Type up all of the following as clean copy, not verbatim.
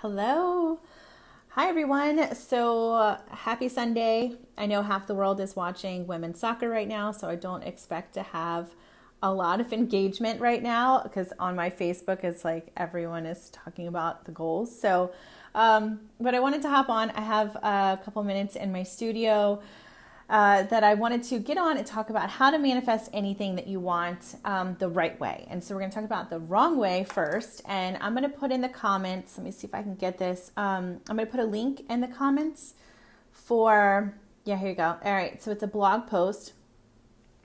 Hello. Hi, everyone. So happy Sunday. I know half the world is watching women's soccer right now, so I don't expect to have a lot of engagement right now because on my Facebook, it's like everyone is talking about the goals. But I wanted to hop on. I have a couple minutes in my studio that I wanted to get on and talk about how to manifest anything that you want the right way. And so we're going to talk about the wrong way first. And I'm going to put in the comments. Let me see if I can get this. I'm going to put a link in the comments for, yeah, here you go. All right. So it's a blog post.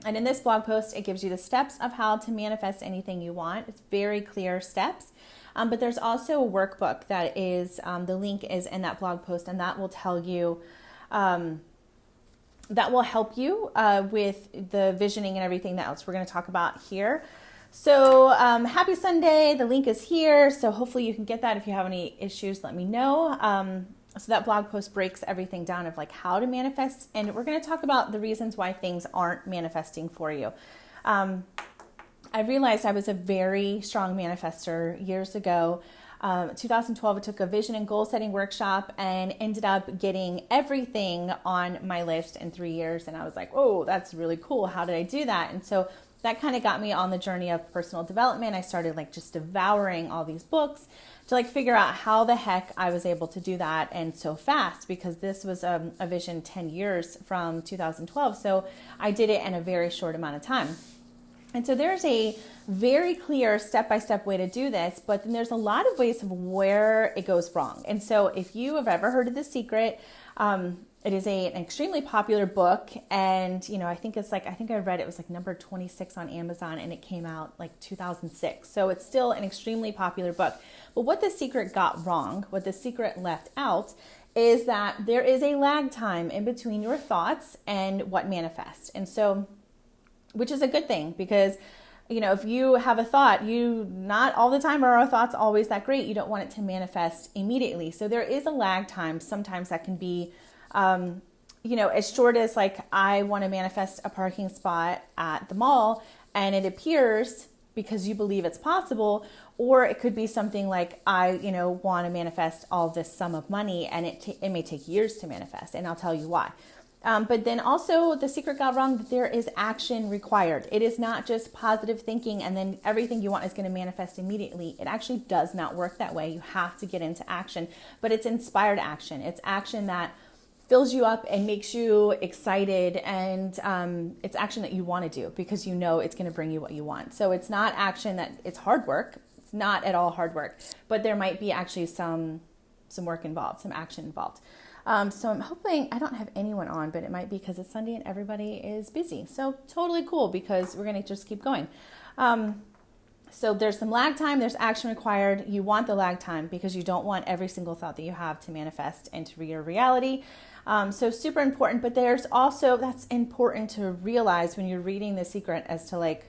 And in this blog post, it gives you the steps of how to manifest anything you want. It's very clear steps. But there's also a workbook that is, the link is in that blog post, and that will tell you, that will help you with the visioning and everything else we're going to talk about here. So happy Sunday. The link is here. So hopefully you can get that. If you have any issues, let me know. So that blog post breaks everything down of like how to manifest. And we're going to talk about the reasons why things aren't manifesting for you. I realized I was a very strong manifester years ago. 2012, I took a vision and goal setting workshop and ended up getting everything on my list in 3 years. And I was like, oh, that's really cool. How did I do that? And so that kind of got me on the journey of personal development. I started like just devouring all these books to like figure out how the heck I was able to do that and so fast, because this was a vision 10 years from 2012. So I did it in a very short amount of time. And so there's a very clear step-by-step way to do this, but then there's a lot of ways of where it goes wrong. And so if you have ever heard of The Secret, it is an extremely popular book. And, you know, I think I read it was like number 26 on Amazon, and it came out like 2006. So it's still an extremely popular book. But what The Secret got wrong, what The Secret left out, is that there is a lag time in between your thoughts and what manifests. And so, which is a good thing, because, you know, if you have a thought, not all the time are our thoughts always that great. You don't want it to manifest immediately. So there is a lag time. Sometimes that can be, as short as like, I want to manifest a parking spot at the mall, and it appears because you believe it's possible. Or it could be something like, I, want to manifest all this sum of money, and it may take years to manifest. And I'll tell you why. But then also The Secret got wrong that there is action required. It is not just positive thinking and then everything you want is going to manifest immediately. It actually does not work that way. You have to get into action, but it's inspired action. It's action that fills you up and makes you excited, and it's action that you want to do because you know it's going to bring you what you want. So it's not action that it's hard work. It's not at all hard work, but there might be actually some work involved, some action involved. So I'm hoping I don't have anyone on, but it might be because it's Sunday and everybody is busy. So totally cool, because we're going to just keep going. So there's some lag time, there's action required. You want the lag time because you don't want every single thought that you have to manifest into your reality. So super important, but there's also, that's important to realize when you're reading The Secret, as to like,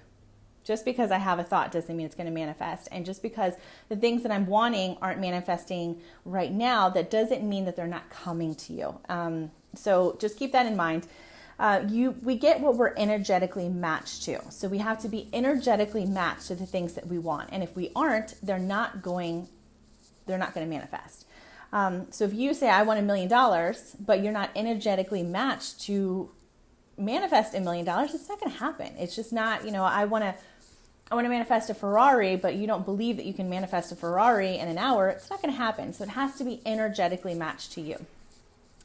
just because I have a thought doesn't mean it's going to manifest. And just because the things that I'm wanting aren't manifesting right now, that doesn't mean that they're not coming to you. So just keep that in mind. We get what we're energetically matched to. So we have to be energetically matched to the things that we want. And if we aren't, they're not going to manifest. So if you say, I want $1 million, but you're not energetically matched to manifest $1 million, it's not going to happen. It's just not, I want to manifest a Ferrari, but you don't believe that you can manifest a Ferrari in an hour. It's not going to happen. So it has to be energetically matched to you.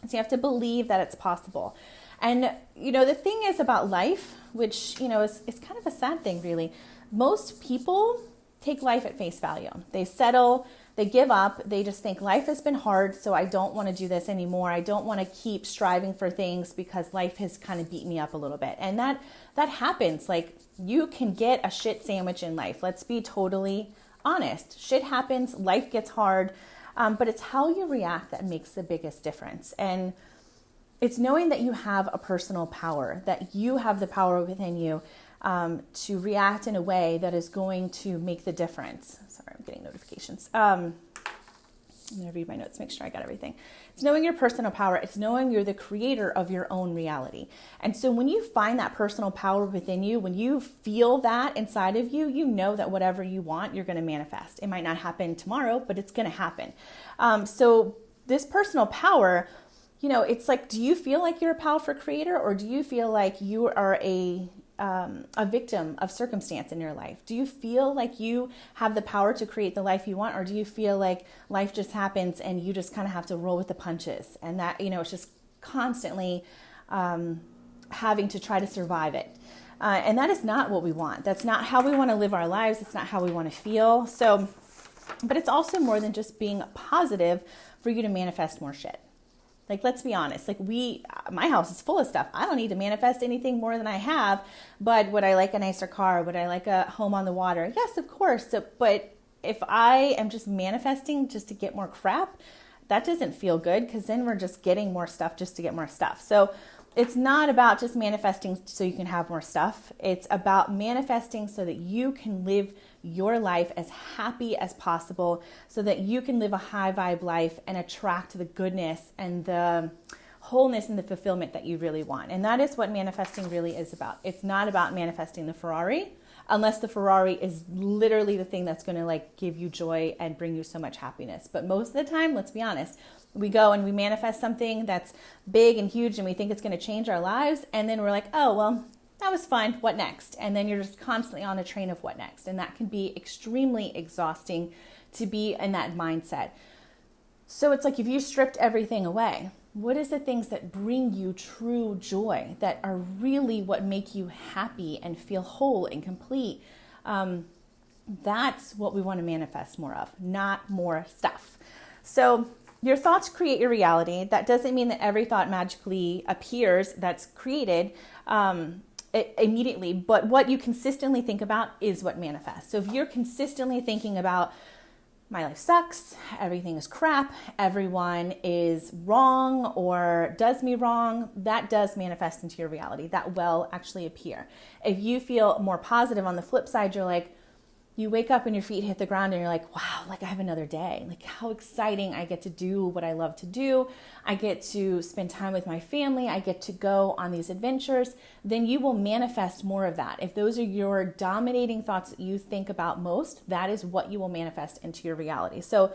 So you have to believe that it's possible. And, the thing is about life, which, is kind of a sad thing, really. Most people take life at face value. They settle, they give up, they just think life has been hard, so I don't want to do this anymore. I don't want to keep striving for things because life has kind of beat me up a little bit. And that happens. Like, you can get a shit sandwich in life. Let's be totally honest. Shit happens, life gets hard, but it's how you react that makes the biggest difference. And it's knowing that you have a personal power, that you have the power within you to react in a way that is going to make the difference. Sorry, I'm getting notifications. I'm going to read my notes, make sure I got everything. It's knowing your personal power. It's knowing you're the creator of your own reality. And so when you find that personal power within you, when you feel that inside of you, you know that whatever you want, you're going to manifest. It might not happen tomorrow, but it's going to happen. So this personal power, it's like, do you feel like you're a powerful creator, or do you feel like you are a victim of circumstance in your life? Do you feel like you have the power to create the life you want, or do you feel like life just happens and you just kind of have to roll with the punches, and that, it's just constantly having to try to survive it? And that is not what we want. That's not how we want to live our lives. It's not how we want to feel. So, but it's also more than just being positive for you to manifest more shit. Like, let's be honest, my house is full of stuff. I don't need to manifest anything more than I have, but would I like a nicer car? Would I like a home on the water? Yes, of course. So, but if I am just manifesting just to get more crap, that doesn't feel good, because then we're just getting more stuff just to get more stuff. So it's not about just manifesting so you can have more stuff. It's about manifesting so that you can live your life as happy as possible, so that you can live a high vibe life and attract the goodness and the wholeness and the fulfillment that you really want. And that is what manifesting really is about. It's not about manifesting the Ferrari, unless the Ferrari is literally the thing that's going to give you joy and bring you so much happiness. But most of the time, let's be honest, we go and we manifest something that's big and huge and we think it's going to change our lives. And then we're like, oh, well, that was fun. What next? And then you're just constantly on a train of what next. And that can be extremely exhausting to be in that mindset. So it's like, if you stripped everything away, what is the things that bring you true joy, that are really what make you happy and feel whole and complete? That's what we want to manifest more of, not more stuff. So your thoughts create your reality. That doesn't mean that every thought magically appears that's created immediately, but what you consistently think about is what manifests. So if you're consistently thinking about, my life sucks, everything is crap, everyone is wrong or does me wrong, that does manifest into your reality. That will actually appear. If you feel more positive, on the flip side, you're like, you wake up and your feet hit the ground and you're like, wow, I have another day. How exciting. I get to do what I love to do. I get to spend time with my family. I get to go on these adventures. Then you will manifest more of that. If those are your dominating thoughts that you think about most, that is what you will manifest into your reality. So,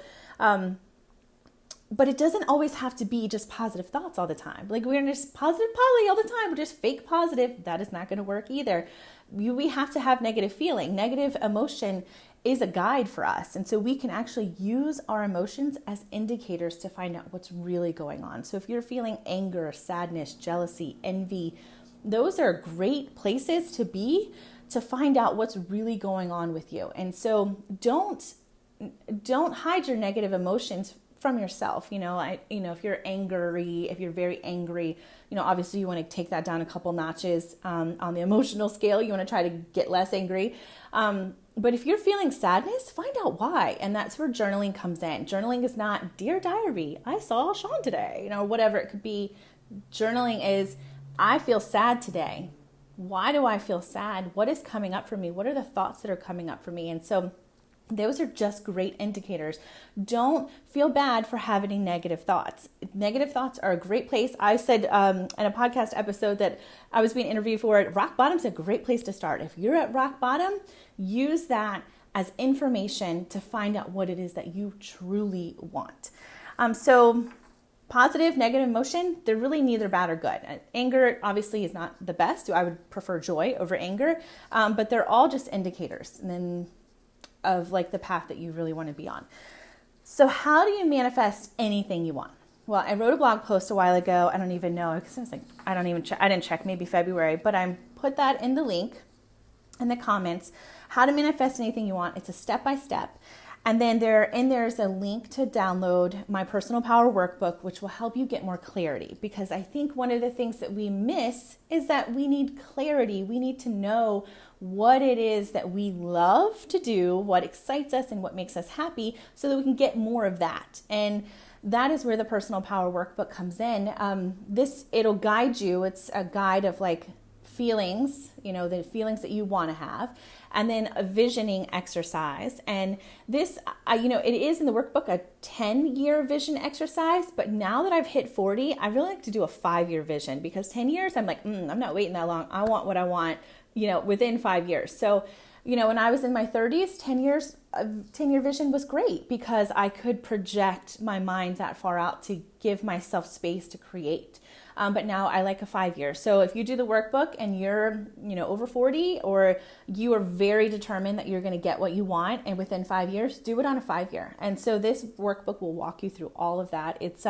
but it doesn't always have to be just positive thoughts all the time. We're just positive Polly all the time. We're just fake positive. That is not going to work either. We have to have negative feeling. Negative emotion is a guide for us. And so we can actually use our emotions as indicators to find out what's really going on. So if you're feeling anger, sadness, jealousy, envy, those are great places to be to find out what's really going on with you. And so don't hide your negative emotions from yourself. If you're angry, if you're very angry, obviously you want to take that down a couple notches on the emotional scale. You want to try to get less angry. But if you're feeling sadness, find out why. And that's where journaling comes in. Journaling is not, dear diary, I saw Sean today, whatever it could be. Journaling is, I feel sad today. Why do I feel sad? What is coming up for me? What are the thoughts that are coming up for me? And so those are just great indicators. Don't feel bad for having negative thoughts. Negative thoughts are a great place. I said in a podcast episode that I was being interviewed for, rock bottom's a great place to start. If you're at rock bottom, use that as information to find out what it is that you truly want. So positive, negative emotion, they're really neither bad or good. Anger obviously is not the best. I would prefer joy over anger, but they're all just indicators. And then of the path that you really want to be on. So how do you manifest anything you want? Well, I wrote a blog post a while ago. I don't even know, because I was I didn't check, maybe February, but I put that in the link in the comments, how to manifest anything you want. It's a step-by-step. And then there's a link to download my personal power workbook, which will help you get more clarity. Because I think one of the things that we miss is that we need clarity. We need to know what it is that we love to do, what excites us and what makes us happy, so that we can get more of that. And that is where the personal power workbook comes in. It'll guide you. It's a guide of feelings, the feelings that you want to have, and then a visioning exercise. And this, it is in the workbook a 10-year vision exercise, but now that I've hit 40, I really like to do a 5-year vision, because 10 years, I'm like, I'm not waiting that long. I want what I want, within 5 years. So, when I was in my 30s, 10-year vision was great, because I could project my mind that far out to give myself space to create. But now I like a 5-year. So if you do the workbook and you're, over 40, or you are very determined that you're going to get what you want, and within 5 years, do it on a 5-year. And so this workbook will walk you through all of that. It's,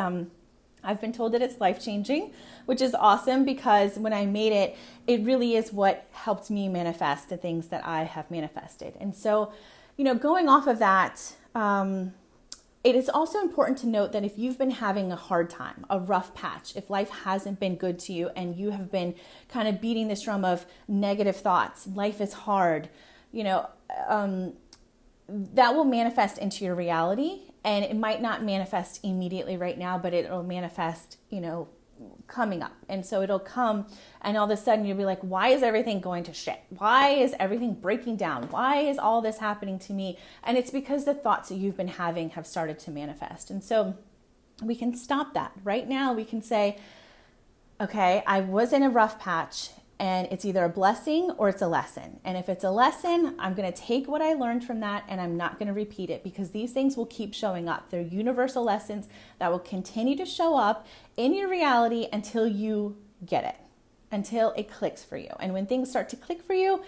I've been told that it's life-changing, which is awesome, because when I made it, it really is what helped me manifest the things that I have manifested. And so, going off of that, it is also important to note that if you've been having a hard time, a rough patch, if life hasn't been good to you and you have been kind of beating this drum of negative thoughts, life is hard, that will manifest into your reality. And it might not manifest immediately right now, but it'll manifest, coming up. And so it'll come, and all of a sudden you'll be like, why is everything going to shit? Why is everything breaking down? Why is all this happening to me? And it's because the thoughts that you've been having have started to manifest. And so we can stop that. Right now we can say, okay, I was in a rough patch, and it's either a blessing or it's a lesson. And if it's a lesson, I'm going to take what I learned from that, and I'm not going to repeat it, because these things will keep showing up. They're universal lessons that will continue to show up in your reality until you get it, until it clicks for you. And when things start to click for you,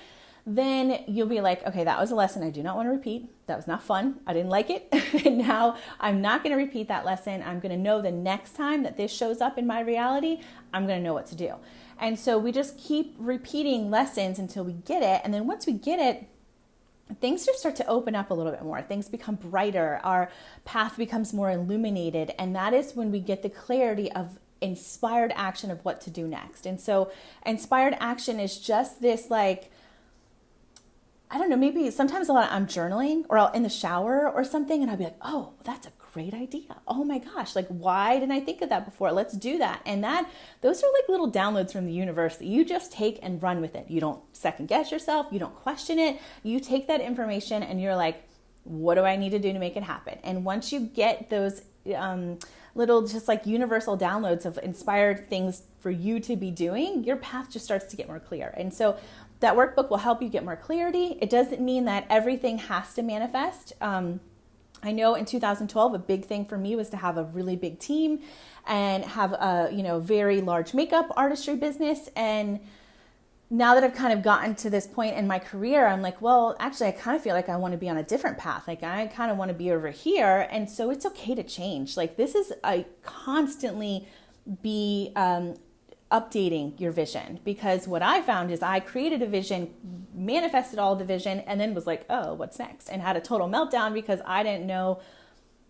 then you'll be like, okay, that was a lesson I do not want to repeat. That was not fun. I didn't like it. And now I'm not going to repeat that lesson. I'm going to know the next time that this shows up in my reality, I'm going to know what to do. And so we just keep repeating lessons until we get it. And then once we get it, things just start to open up a little bit more. Things become brighter. Our path becomes more illuminated. And that is when we get the clarity of inspired action of what to do next. And so inspired action is just this, like, I don't know, maybe sometimes I'm journaling, or I'll in the shower or something, and I'll be like, oh, that's a great idea. Oh my gosh, like, why didn't I think of that before? Let's do that. And those are like little downloads from the universe that you just take and run with it. You don't second guess yourself. You don't question it. You take that information and you're like, what do I need to do to make it happen? And once you get those little just like universal downloads of inspired things for you to be doing, your path just starts to get more clear. And so that workbook will help you get more clarity. It doesn't mean that everything has to manifest. I know in 2012, a big thing for me was to have a really big team and have a, very large makeup artistry business. And now that I've kind of gotten to this point in my career, I'm like, well, actually, I kind of feel like I want to be on a different path. Like, I kind of want to be over here. And so it's okay to change. Like, this is a constantly be updating your vision, because what I found is I created a vision, manifested all the vision, and then was like, oh, what's next? And had a total meltdown because I didn't know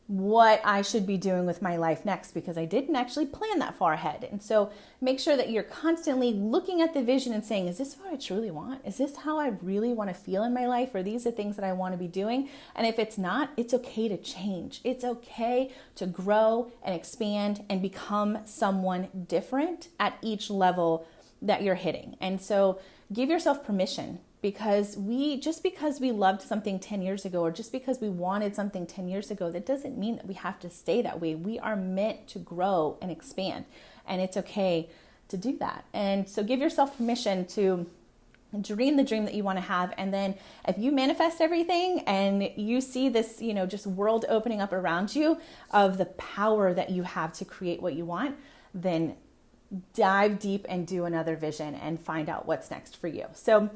what I should be doing with my life next, because I didn't actually plan that far ahead. And so make sure that you're constantly looking at the vision and saying, is this what I truly want? Is this how I really want to feel in my life? Are these the things that I want to be doing? And if it's not, it's okay to change. It's okay to grow and expand and become someone different at each level that you're hitting. And so give yourself permission, because just because we loved something 10 years ago, or just because we wanted something 10 years ago, that doesn't mean that we have to stay that way. We are meant to grow and expand, and it's okay to do that. And so give yourself permission to dream the dream that you want to have. And then if you manifest everything and you see this, just world opening up around you of the power that you have to create what you want, then dive deep and do another vision and find out what's next for you. So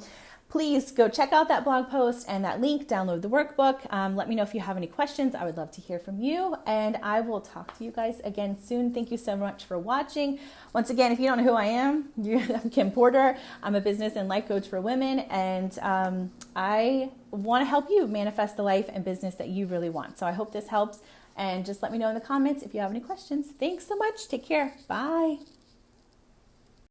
please go check out that blog post and that link, download the workbook. Let me know if you have any questions. I would love to hear from you, and I will talk to you guys again soon. Thank you so much for watching. Once again, if you don't know who I am, I'm Kim Porter. I'm a business and life coach for women, and I want to help you manifest the life and business that you really want. So I hope this helps, and just let me know in the comments if you have any questions. Thanks so much. Take care. Bye.